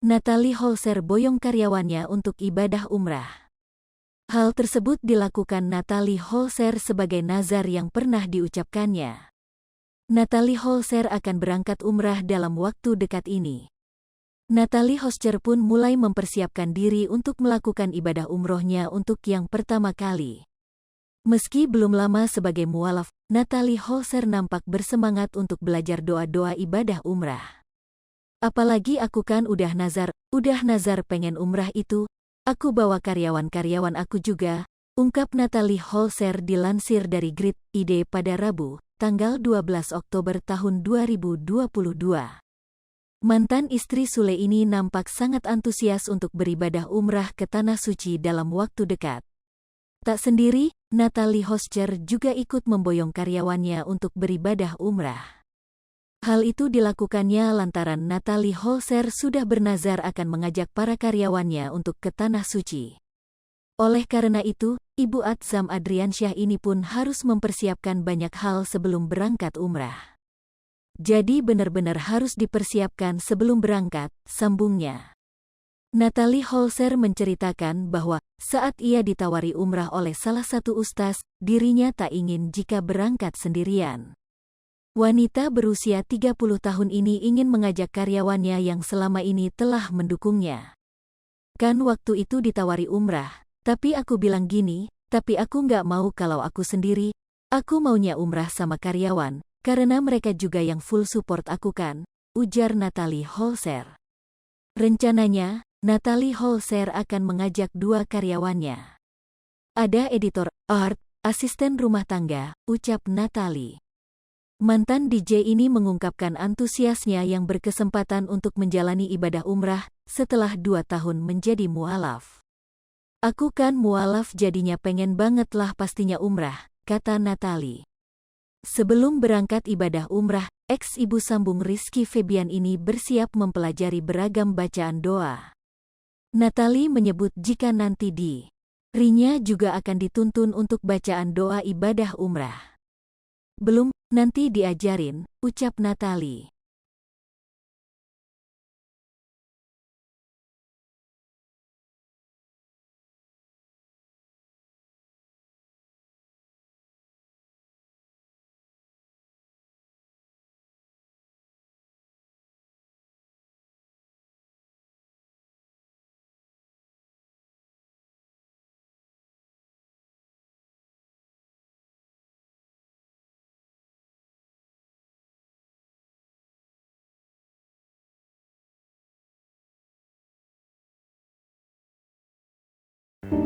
Natalie Holzer boyong karyawannya untuk ibadah umrah. Hal tersebut dilakukan Natalie Holzer sebagai nazar yang pernah diucapkannya. Natalie Holzer akan berangkat umrah dalam waktu dekat ini. Natalie Holzer pun mulai mempersiapkan diri untuk melakukan ibadah umrohnya untuk yang pertama kali. Meski belum lama sebagai mualaf, Natalie Holzer nampak bersemangat untuk belajar doa-doa ibadah umrah. Apalagi aku kan udah nazar pengen umrah itu, aku bawa karyawan-karyawan aku juga, ungkap Natalie Holzer dilansir dari Grid ID pada Rabu, tanggal 12 Oktober tahun 2022. Mantan istri Sule ini nampak sangat antusias untuk beribadah umrah ke Tanah Suci dalam waktu dekat. Tak sendiri, Natalie Holzer juga ikut memboyong karyawannya untuk beribadah umrah. Hal itu dilakukannya lantaran Natalie Holzer sudah bernazar akan mengajak para karyawannya untuk ke Tanah Suci. Oleh karena itu, Ibu Atzam Adriansyah ini pun harus mempersiapkan banyak hal sebelum berangkat umrah. Jadi benar-benar harus dipersiapkan sebelum berangkat, sambungnya. Natalie Holzer menceritakan bahwa saat ia ditawari umrah oleh salah satu ustaz, dirinya tak ingin jika berangkat sendirian. Wanita berusia 30 tahun ini ingin mengajak karyawannya yang selama ini telah mendukungnya. Kan waktu itu ditawari umrah, tapi aku bilang gini, tapi aku nggak mau kalau aku sendiri, aku maunya umrah sama karyawan, karena mereka juga yang full support aku kan, ujar Natalie Holzer. Rencananya, Natalie Holzer akan mengajak 2 karyawannya. Ada editor art, asisten rumah tangga, ucap Natalie. Mantan DJ ini mengungkapkan antusiasnya yang berkesempatan untuk menjalani ibadah umrah setelah 2 tahun menjadi mualaf. Aku kan mualaf jadinya pengen banget lah pastinya umrah, kata Natalie. Sebelum berangkat ibadah umrah, ex-ibu sambung Rizky Febian ini bersiap mempelajari beragam bacaan doa. Natalie menyebut jika nanti dirinya juga akan dituntun untuk bacaan doa ibadah umrah. Belum, nanti diajarin, ucap Natalie.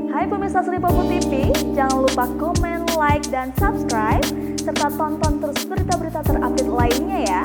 Hai pemirsa Selipopo TV, jangan lupa komen, like, dan subscribe, serta tonton terus berita-berita terupdate lainnya ya.